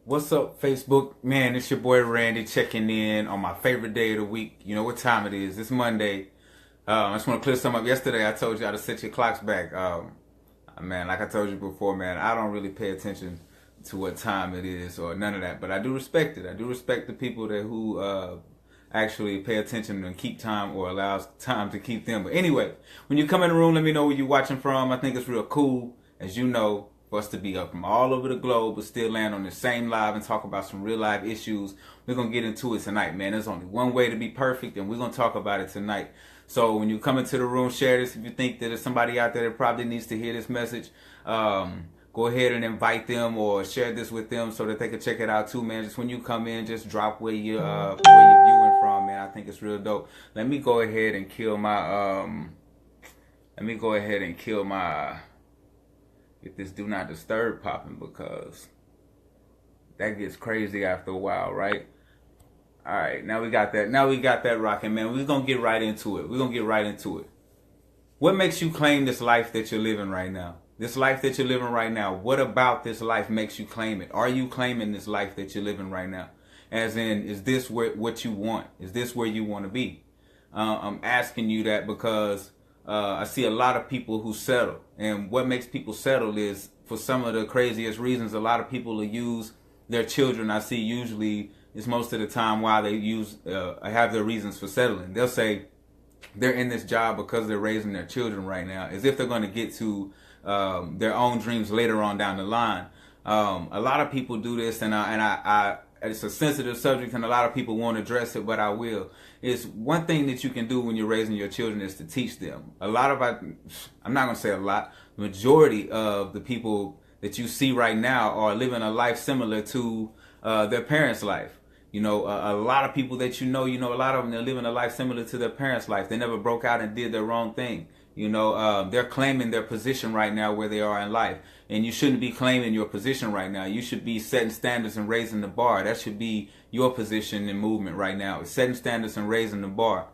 What's up, Facebook? Man, it's your boy Randy checking in on my favorite day of the week. You know what time it is. It's Monday. I just want to clear something up. Yesterday, I told y'all to set your clocks back. Man, like I told you before, man, I don't really pay attention to what time it is or none of that. But I do respect it. I do respect the people who actually pay attention and keep time or allows time to keep them. But anyway, when you come in the room, let me know where you're watching from. I think it's real cool, as you know, for us to be up from all over the globe but still land on the same live and talk about some real life issues. We're going to get into it tonight, man. There's only one way to be perfect, and we're going to talk about it tonight. So when you come into the room, share this. If you think that there's somebody out there that probably needs to hear this message, go ahead and invite them or share this with them so that they can check it out too, man. Just when you come in, just drop where you're viewing from, man. I think it's real dope. Let me go ahead and kill my get this do not disturb popping, because that gets crazy after a while, right? All right, now we got that rocking, man. We're gonna get right into it. What makes you claim this life that you're living right now? This life that you're living right now, what about this life makes you claim it? Are you claiming this life that you're living right now? As in, is this what you want? Is this where you want to be? I'm asking you that because I see a lot of people who settle. And what makes people settle is, for some of the craziest reasons, a lot of people will use their children. I see usually it's most of the time why they have their reasons for settling. They'll say they're in this job because they're raising their children right now, as if they're going to get to their own dreams later on down the line. A lot of people do this, and it's a sensitive subject, and a lot of people won't address it, but I will. It's one thing that you can do when you're raising your children is to teach them. I'm not going to say a lot, the majority of the people that you see right now are living a life similar to their parents' life. You know, a lot of people that you know, a lot of them, they're living a life similar to their parents' life. They never broke out and did their wrong thing. You know, they're claiming their position right now where they are in life. And you shouldn't be claiming your position right now. You should be setting standards and raising the bar. That should be your position and movement right now. It's setting standards and raising the bar.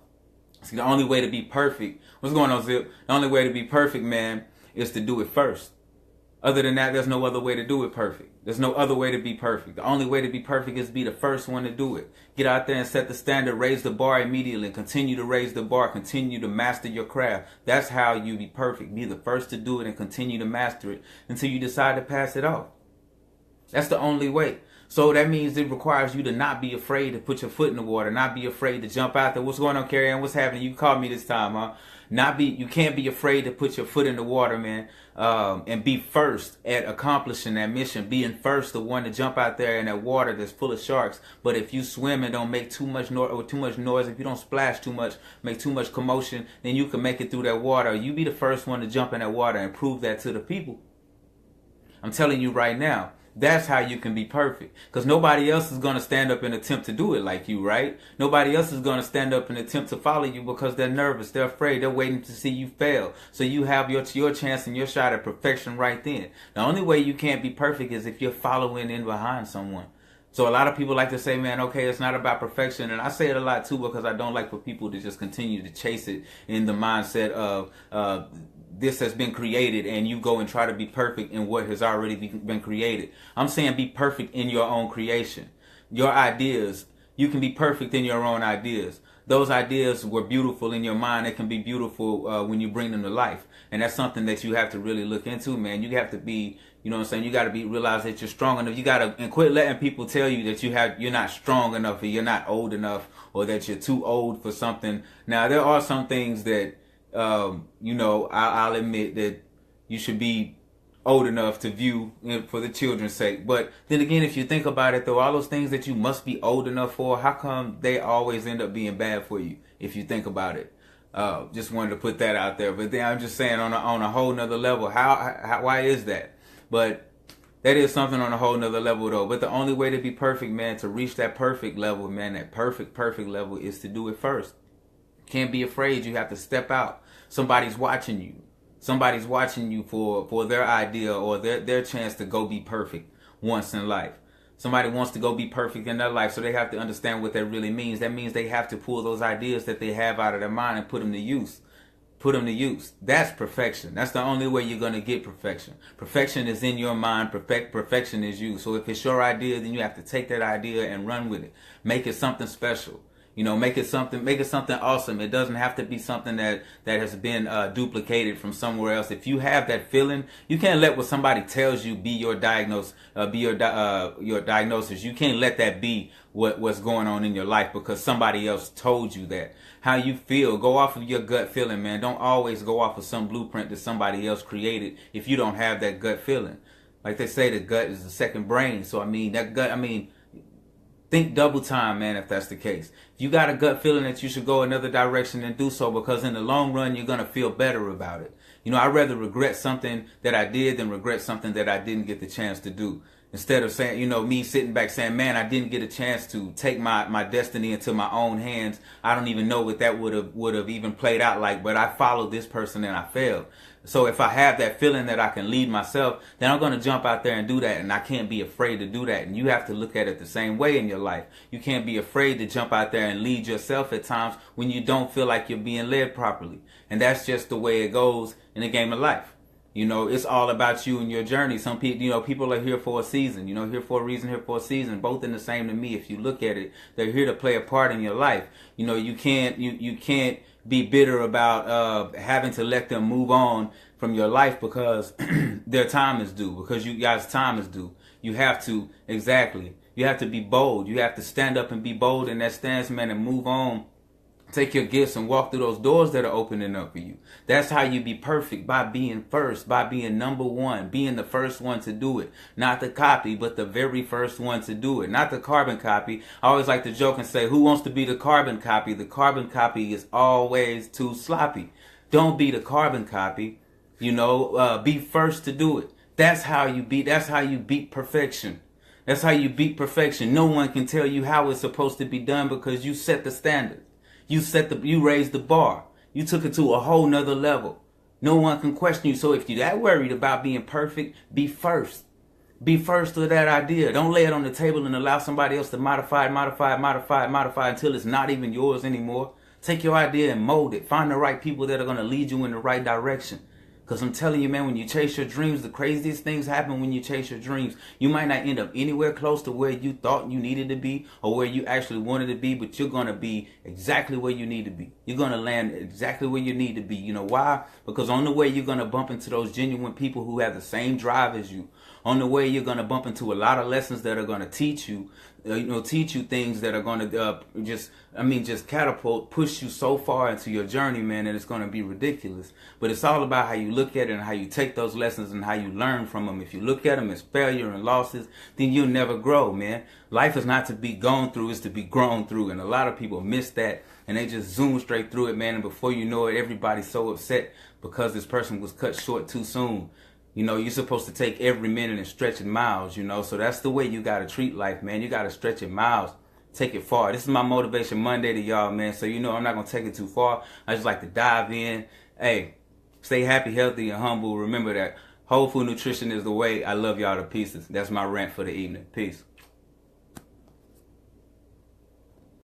See, the only way to be perfect, what's going on, Zip? The only way to be perfect, man, is to do it first. Other than that, there's no other way to do it perfect. There's no other way to be perfect. The only way to be perfect is to be the first one to do it. Get out there and set the standard, raise the bar immediately, and continue to raise the bar, continue to master your craft. That's how you be perfect. Be the first to do it and continue to master it until you decide to pass it off. That's the only way. So that means it requires you to not be afraid to put your foot in the water, not be afraid to jump out there. What's going on, Carrie Ann? What's happening? You called me this time, huh? You can't be afraid to put your foot in the water, man, and be first at accomplishing that mission. Being first, the one to jump out there in that water that's full of sharks. But if you swim and don't make too much noise, if you don't splash too much, make too much commotion, then you can make it through that water. You be the first one to jump in that water and prove that to the people. I'm telling you right now. That's how you can be perfect. Because nobody else is going to stand up and attempt to do it like you, right? Nobody else is going to stand up and attempt to follow you because they're nervous. They're afraid. They're waiting to see you fail. So you have your chance and your shot at perfection right then. The only way you can't be perfect is if you're following in behind someone. So a lot of people like to say, man, okay, it's not about perfection. And I say it a lot too, because I don't like for people to just continue to chase it in the mindset of this has been created and you go and try to be perfect in what has already been created. I'm saying be perfect in your own creation. Your ideas, you can be perfect in your own ideas. Those ideas were beautiful in your mind. They can be beautiful when you bring them to life. And that's something that you have to really look into, man. You have to be, you know what I'm saying? You got to realize that you're strong enough. You got to, and quit letting people tell you that you're not strong enough, or you're not old enough, or that you're too old for something. Now, there are some things that, I'll admit that you should be old enough to view for the children's sake. But then again, if you think about it, though, all those things that you must be old enough for, how come they always end up being bad for you if you think about it? Just wanted to put that out there. But then I'm just saying on a whole nother level, why is that? But that is something on a whole nother level, though. But the only way to be perfect, man, to reach that perfect level, man, that perfect level, is to do it first. Can't be afraid. You have to step out. Somebody's watching you. Somebody's watching you for their idea or their chance to go be perfect once in life. Somebody wants to go be perfect in their life, so they have to understand what that really means. That means they have to pull those ideas that they have out of their mind and put them to use. Put them to use. That's perfection. That's the only way you're going to get perfection. Perfection is in your mind. Perfection is you. So if it's your idea, then you have to take that idea and run with it. Make it something special. Make it something awesome. It doesn't have to be something that has been duplicated from somewhere else. If you have that feeling, you can't let what somebody tells you be your diagnosis. Your diagnosis. You can't let that be what's going on in your life because somebody else told you that. How you feel, go off of your gut feeling, man. Don't always go off of some blueprint that somebody else created if you don't have that gut feeling. Like they say, the gut is the second brain. So think double time, man, if that's the case. If you got a gut feeling that you should go another direction, then do so, because in the long run, you're going to feel better about it. I'd rather regret something that I did than regret something that I didn't get the chance to do. Instead of saying, me sitting back saying, man, I didn't get a chance to take my destiny into my own hands. I don't even know what that would have even played out like, but I followed this person and I failed. So if I have that feeling that I can lead myself, then I'm going to jump out there and do that. And I can't be afraid to do that. And you have to look at it the same way in your life. You can't be afraid to jump out there and lead yourself at times when you don't feel like you're being led properly. And that's just the way it goes in the game of life. It's all about you and your journey. Some people, people are here for a season, here for a reason, here for a season, both in the same to me. If you look at it, they're here to play a part in your life. You can't be bitter about having to let them move on from your life because their time is due, because you guys' time is due. You have to be bold. You have to stand up and be bold in that stance, man, and move on. Take your gifts and walk through those doors that are opening up for you. That's how you be perfect, by being first, by being number one, being the first one to do it. Not the copy, but the very first one to do it. Not the carbon copy. I always like to joke and say, who wants to be the carbon copy? The carbon copy is always too sloppy. Don't be the carbon copy. Be first to do it. That's how you beat perfection. That's how you beat perfection. No one can tell you how it's supposed to be done because you set the standard. You raised the bar. You took it to a whole nother level. No one can question you. So if you're that worried about being perfect, be first. Be first with that idea. Don't lay it on the table and allow somebody else to modify until it's not even yours anymore. Take your idea and mold it. Find the right people that are going to lead you in the right direction. Because I'm telling you, man, when you chase your dreams, the craziest things happen when you chase your dreams. You might not end up anywhere close to where you thought you needed to be or where you actually wanted to be, but you're going to be exactly where you need to be. You're going to land exactly where you need to be. You know why? Because on the way, you're going to bump into those genuine people who have the same drive as you. On the way, you're going to bump into a lot of lessons that are going to teach you things that are going to just catapult, push you so far into your journey, man, that it's going to be ridiculous. But it's all about how you look at it and how you take those lessons and how you learn from them. If you look at them as failure and losses, then you'll never grow, man. Life is not to be gone through, it's to be grown through. And a lot of people miss that and they just zoom straight through it, man. And before you know it, everybody's so upset because this person was cut short too soon. You're supposed to take every minute and stretch it miles, So that's the way you got to treat life, man. You got to stretch it miles. Take it far. This is my Motivation Monday to y'all, man. So, I'm not going to take it too far. I just like to dive in. Hey, stay happy, healthy, and humble. Remember that whole food nutrition is the way. I love y'all to pieces. That's my rant for the evening. Peace.